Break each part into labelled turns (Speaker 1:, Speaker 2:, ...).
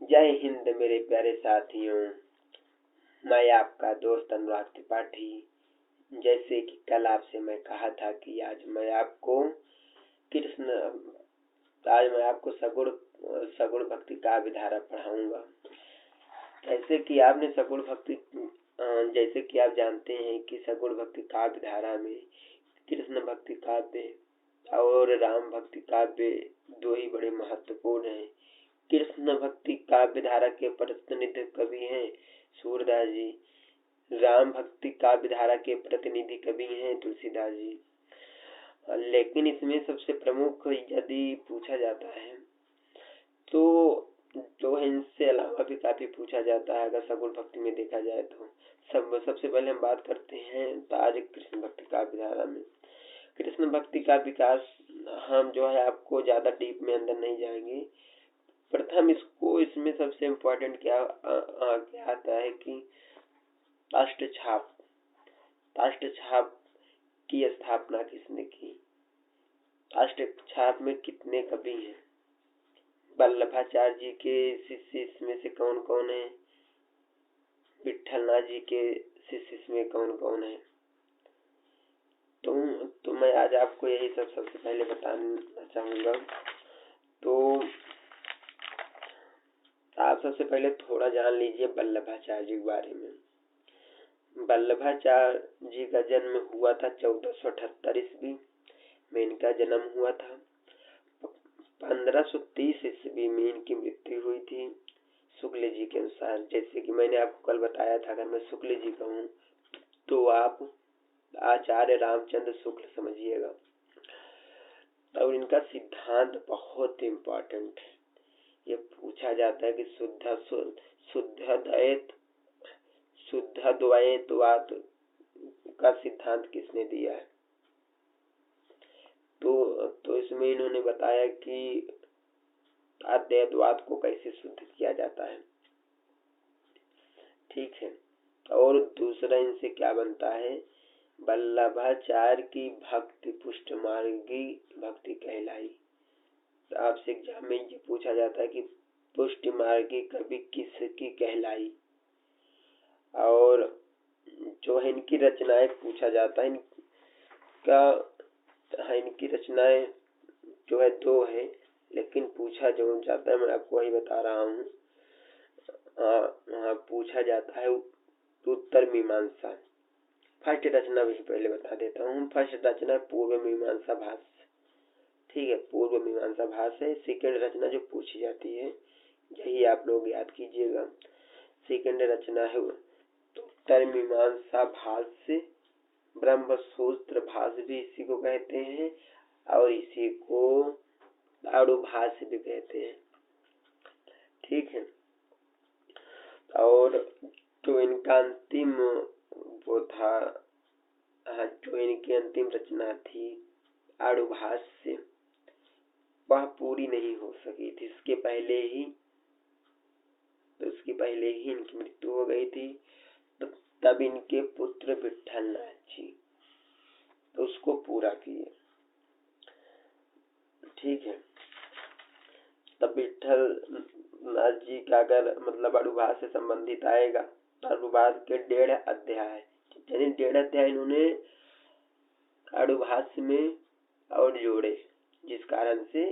Speaker 1: जय हिंद मेरे प्यारे साथियों, मैं आपका दोस्त अनुराग त्रिपाठी। जैसे कि कल आपसे मैं कहा था कि आज मैं आपको सगुण भक्ति का विधारा पढ़ाऊंगा। जैसे कि आप जानते हैं कि सगुण भक्ति काव्य धारा में कृष्ण भक्ति काव्य और राम भक्ति काव्य दो ही बड़े महत्वपूर्ण हैं। कृष्ण भक्ति काव्य धारा के प्रतिनिधि कवि हैं सूरदास जी। राम भक्ति काव्य धारा के प्रतिनिधि कवि हैं तुलसीदास जी। लेकिन इसमें सबसे प्रमुख यदि पूछा जाता है तो इनसे अलावा भी काफी पूछा जाता है। अगर सगुण भक्ति में देखा जाए तो सबसे पहले हम बात करते हैं आज कृष्ण भक्ति काव्य धारा में। कृष्ण भक्ति का विकास हम आपको ज्यादा डीप में अंदर नहीं जाएंगे। प्रथम इसमें सबसे इम्पोर्टेंट क्या आता है कि ताष्ट्रछाप की स्थापना किसने की। ताष्ट्रछाप में कितने कवि हैं? वल्लभाचार्य जी के शिष्य इसमें से कौन कौन है? विट्ठलनाथ जी के शिष्य इसमें कौन कौन है? तो मैं आज आपको यही सबसे पहले बताना चाहूंगा। तो आप सबसे पहले थोड़ा जान लीजिए वल्लभाचार्य जी के बारे में। वल्लभाचार्य जी का जन्म हुआ था 1478 ईस्वी में इनका जन्म हुआ था। 1530 ईस्वी में इनकी मृत्यु हुई थी शुक्ल जी के अनुसार। जैसे कि मैंने आपको कल बताया था, अगर मैं शुक्ल जी कहूँ तो आप आचार्य रामचंद्र शुक्ल समझिएगा। और इनका सिद्धांत बहुत इम्पोर्टेंट है। ये पूछा जाता है कि शुद्ध द्वैतवाद का सिद्धांत किसने दिया है। तो इसमें इन्होंने बताया कि अद्वैतवाद को कैसे शुद्ध किया जाता है। ठीक है। और दूसरा इनसे क्या बनता है? वल्लभाचार्य की भक्ति पुष्ट मार्गी भक्ति कहलाई। तो आपसे एग्जाम में ये पूछा जाता है कि पुष्ट मार्गी कवि किसकी कहलाई। और जो है इनकी रचनाएं पूछा जाता है। इनकी रचनाएं जो है दो है, लेकिन पूछा जो जाता है मैं आपको वही बता रहा हूँ। पूछा जाता है उत्तर मीमांसा। फर्स्ट रचना भी पहले बता देता हूँ। फर्स्ट रचना पूर्व मीमांसा भाष्य। ठीक है, पूर्व मीमांसा भाष्य है। सेकंड रचना जो पूछी जाती है यही आप लोग याद कीजिएगा। सेकंड रचना है उत्तर मीमांसा भाष्य। ब्रह्म सूत्र भाष्य भी इसी को कहते हैं और इसी को आड़ू भाष्य भी कहते हैं। ठीक है। और जो इनका अंतिम वो था, जो इनकी अंतिम रचना थी आड़ू भाष्य, वह पूरी नहीं हो सकी थी। उसके पहले ही इनकी मृत्यु हो गई थी। तो तब इनके पुत्र विट्ठलनाथ जी तो उसको पूरा किए। ठीक है। तब विट्ठलनाथ जी का अगर मतलब अड़ुभाष से संबंधित आएगा तो अड़ुभाष के 1.5 अध्याय, यानी 1.5 अध्याय इन्होंने अड़ुभाष में और जोड़े, जिस कारण से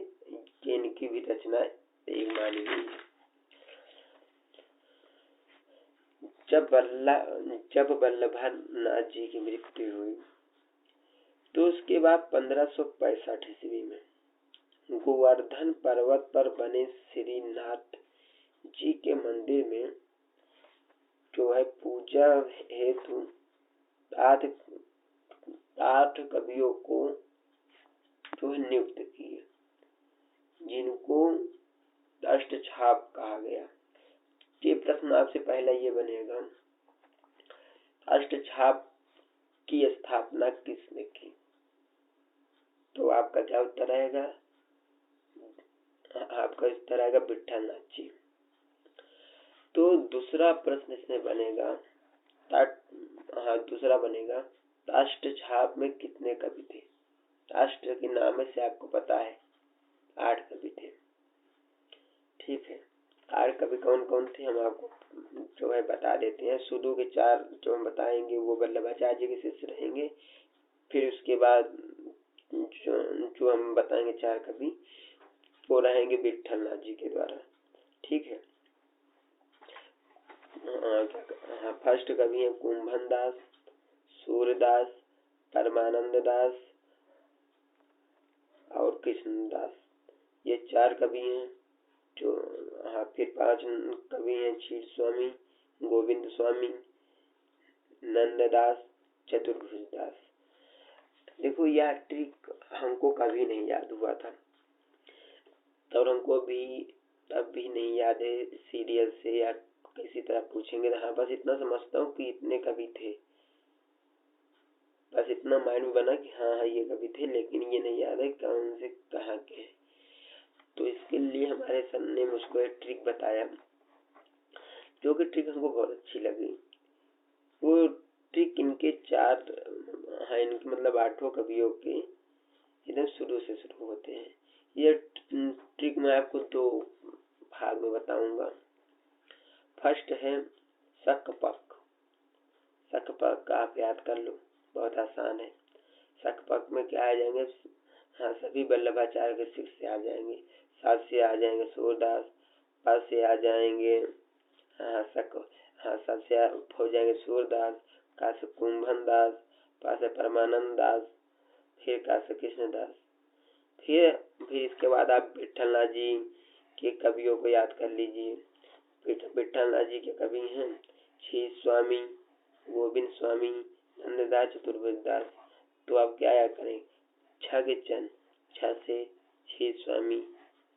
Speaker 1: इनकी भी रचना एक मानी गई है। जब वल्लभानाथ जी की मृत्यु हुई तो उसके बाद 1565 ईस्वी में गोवर्धन पर्वत पर बने श्रीनाथ जी के मंदिर में जो है पूजा हेतु 8 कवियों को जो है नियुक्त किए, जिनको अष्टछाप कहा गया। ये प्रश्न आपसे पहला ये बनेगा, अष्टछाप की स्थापना किसने की? तो आपका क्या उत्तर आएगा? आपका उत्तर आएगा विट्ठलनाथ जी। तो दूसरा प्रश्न इसमें बनेगा, दूसरा बनेगा अष्टछाप में कितने कवि थे? अष्ट के नाम से आपको पता है 8 कवि थे। ठीक है। आर्य कवि कौन कौन थे हम आपको जो है बता देते हैं। सुडो के 4 जो हम बताएंगे वो वल्लभाचार्य जी के शिष्य रहेंगे। फिर उसके बाद जो हम बताएंगे 4 कवि वो रहेंगे विट्ठलनाथ जी के द्वारा। ठीक है। फर्स्ट कवि है कुंभन दास, सूरदास, परमानंद दास और कृष्णदास। ये 4 कवि हैं जो फिर 5 कवि हैं क्षीर स्वामी, गोविंद स्वामी, नंददास, चतुर्भुज दास। देखो यह ट्रिक हमको कभी नहीं याद हुआ था और हमको भी अब भी नहीं याद है सीरियल से या किसी तरह पूछेंगे तो हाँ बस इतना समझता हूँ कि इतने कवि थे, बस इतना माइंड में बना कि हाँ ये कवि थे, लेकिन ये नहीं याद है कौन से कहाँ के हैं। तो इसके लिए हमारे सर ने मुझको एक ट्रिक बताया जो कि ट्रिक हमको बहुत अच्छी लगी। वो ट्रिक इनके 4 इनके मतलब 8 कवियों के एकदम शुरू से शुरू होते हैं। ये ट्रिक मैं आपको 2 भाग में बताऊंगा। फर्स्ट है शकपक। शकपक का आप याद कर लो, बहुत आसान है। शकपक में क्या आ जाएंगे, सभी वल्लभाचार्य के शिष्य आ जाएंगे। साथ से आ जाएंगे सूरदास, पास से आ जाएंगे सबसे हो जाएंगे सूरदास, का से कुंभन दास, पास से परमानंद दास, फिर का से कृष्णदास। फिर इसके बाद आप विट्ठलनाथ जी के कवियों को याद कर लीजिए। विट्ठलनाथ जी के कवि हैं क्षीर स्वामी, गोविंद स्वामी, नंददास, चतुर्भुज दास। तो आप क्या याद करें, छग चंद, छ से क्षीर स्वामी,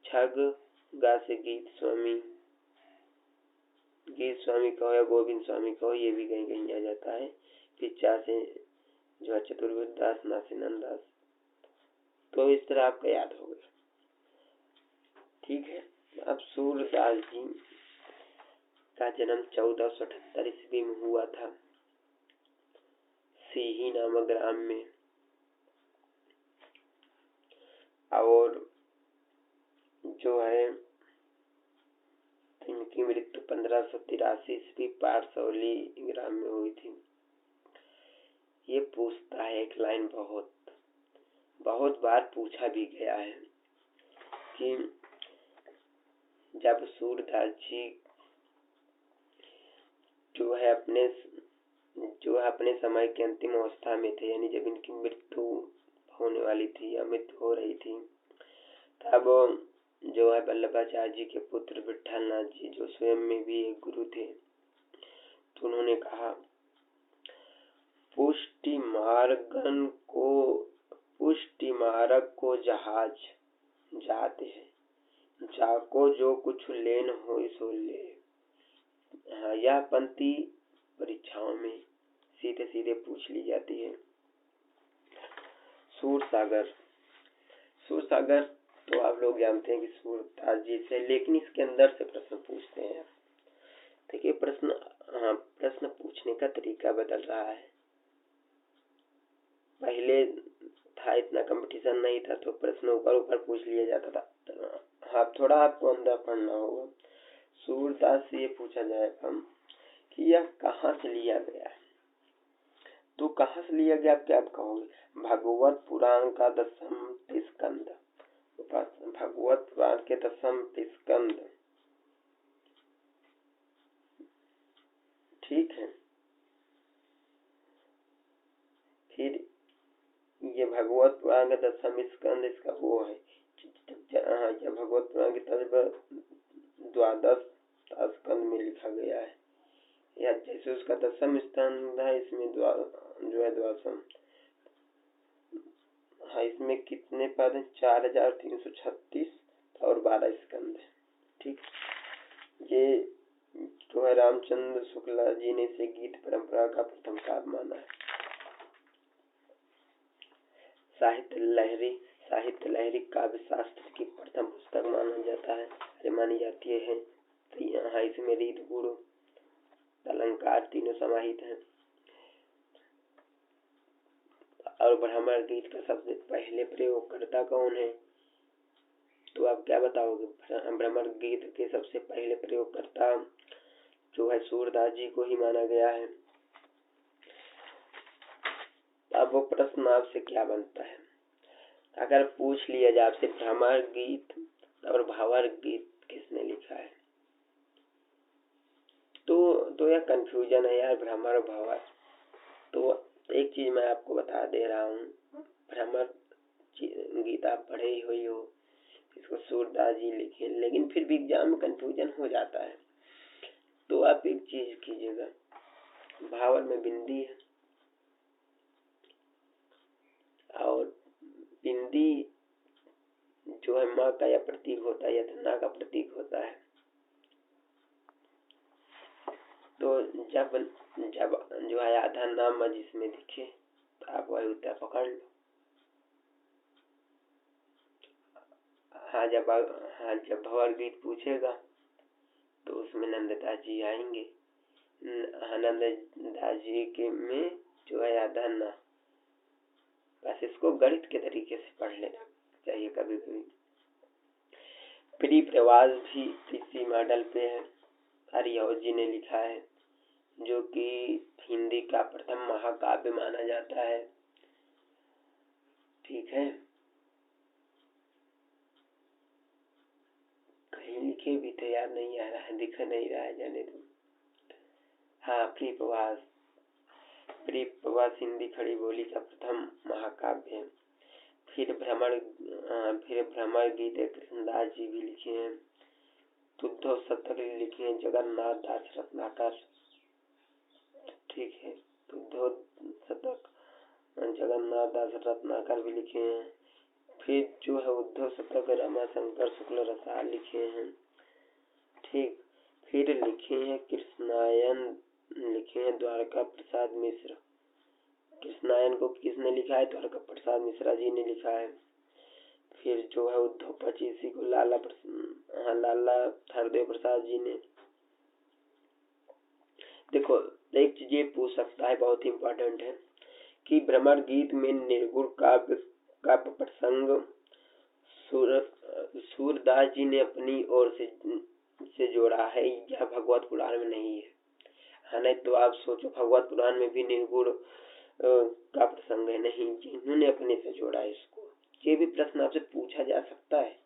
Speaker 1: छग गा से गीत स्वामी, गीत स्वामी कहो या गोविंद स्वामी कहो, ये भी कहीं कहीं आ जाता है। फिर चा से जो है चतुर्भुज दास, ना से नंददास। तो इस तरह आपका याद हो गया। ठीक है। अब सूरदास जी का जन्म 1478 ईस्वी में हुआ था सीही नामक ग्राम में, और जो है इनकी मृत्यु 1583 ईस्वी पारसौली ग्राम में हुई थी। ये पूछता है एक लाइन, बहुत बार पूछा भी गया है कि जब सूरदास जी जो है अपने समय के अंतिम अवस्था में थे, यानी जब इनकी मृत्यु होने वाली थी या मृत्यु हो रही थी, तब जो है वल्लभाचार्य जी के पुत्र विट्ठलनाथ जी जो स्वयं में भी एक गुरु थे, तो उन्होंने कहा पुष्टि मार्ग को जहाज जाते हैं, जाको जो कुछ लेन हो सो ले। यह पंक्ति परीक्षाओं में सीधे सीधे पूछ ली जाती है। सूरसागर तो आप लोग जानते हैं कि सूरदास जी से, लेकिन इसके अंदर से प्रश्न पूछते हैं। देखिए प्रश्न पूछने का तरीका बदल रहा है। पहले था इतना कंपटीशन नहीं था तो प्रश्न ऊपर पूछ लिया जाता था। थोड़ा आपको अंदर पढ़ना होगा। सूरदास से ये पूछा जाएगा कि यह कहाँ से लिया गया है। तो कहाँ से लिया गया आप क्या कहोगे, भागवत पुराण का 10वां स्कंद, भागवत पुराण के 10वां स्कंद। ठीक है। फिर ये भगवत पुराण का 10वां स्कंद इसका वो है, यह भगवत पुराण की तरफ 12 स्कंद में लिखा गया है। या जैसे उसका 10वां स्कंद है, इसमें जो है 12वां। इसमें कितने पद हैं, 4336 और 12 स्कंद है। ठीक। ये जो है रामचंद्र शुक्ला जी ने इसे गीत परंपरा का प्रथम काव्य माना है। साहित्य लहरी काव्य शास्त्र की प्रथम पुस्तक माना जाता है, मानी जाती है। तो यहाँ इसमें रीत गुण अलंकार तीनों समाहित हैं। और भ्रमर गीत का सबसे पहले प्रयोगकर्ता कौन है, तो आप क्या बताओगे? भ्रमर गीत के सबसे पहले प्रयोगकर्ता जो है सूरदास जी को ही माना गया है। अब वो प्रश्न आपसे क्या बनता है, अगर पूछ लिया जाए आपसे भ्रमर गीत और भावर गीत किसने लिखा है, तो यह कंफ्यूजन है यार, भ्रमर और भावर। तो एक चीज मैं आपको बता दे रहा हूँ, भ्रमर गीत आप पढ़े ही हुई हो, इसको सूरदास जी लिखे, लेकिन फिर भी एग्जाम में कंफ्यूजन हो जाता है। तो आप एक चीज कीजिएगा, भावर में बिंदी है और बिंदी जो है माँ का या प्रतीक होता है या धना का प्रतीक होता है। तो जब जब जो है आधा नाम जिसमें दिखे तो आप वही उत्तर पकड़ लो। हाँ जब भंवर गीत पूछेगा तो उसमें नंददास जी आएंगे। नंददास जी के में जो है आधा ना, बस इसको गणित के तरीके से पढ़ लेना चाहिए कभी कभी। प्री प्रवास भी इसी मॉडल पे है, हरिहर जी ने लिखा है, जो कि हिंदी का प्रथम महाकाव्य माना जाता है। ठीक है, कहीं लिखे भी थे, याद नहीं आ रहा है, दिख नहीं रहा है, जाने दो। हाँ, प्री प्रवास हिंदी खड़ी बोली का प्रथम महाकाव्य है। फिर भ्रमर गीत कृष्णदास जी भी लिखे हैं। उद्धव शतक लिखे हैं जगन्नाथ दास रत्नाकर। ठीक है, उद्धव शतक जगन्नाथ दास रत्नाकर भी लिखे हैं। फिर जो है उद्धव शतक रमाशंकर शुक्ल रसाल लिखे हैं। ठीक, फिर लिखे हैं कृष्णायन, लिखे हैं द्वारका प्रसाद मिश्र। कृष्णायन को किसने लिखा है? द्वारका प्रसाद मिश्रा जी ने लिखा है। फिर जो है उद्धव पचीसी को लाला हरदेव प्रसाद जी ने। देखो, एक चीज ये पूछ सकता है, बहुत ही इम्पोर्टेंट है, कि भ्रमर गीत में निर्गुण काव्य प्रसंग सूरदास जी ने अपनी ओर से जोड़ा है या भगवत पुराण में नहीं है? हाँ, नहीं तो आप सोचो भगवत पुराण में भी निर्गुण का प्रसंग है, नहीं, जिन्होंने अपने से जोड़ा है इसको। ये भी प्रश्न आपसे पूछा जा सकता है,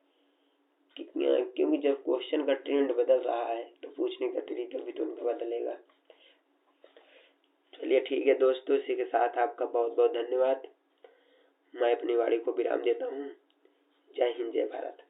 Speaker 1: क्योंकि जब क्वेश्चन का ट्रेंड बदल रहा है तो पूछने का तरीका भी तो उनका बदलेगा। चलिए ठीक है दोस्तों, इसी के साथ आपका बहुत बहुत धन्यवाद। मैं अपनी वाणी को विराम देता हूँ। जय हिंद, जय भारत।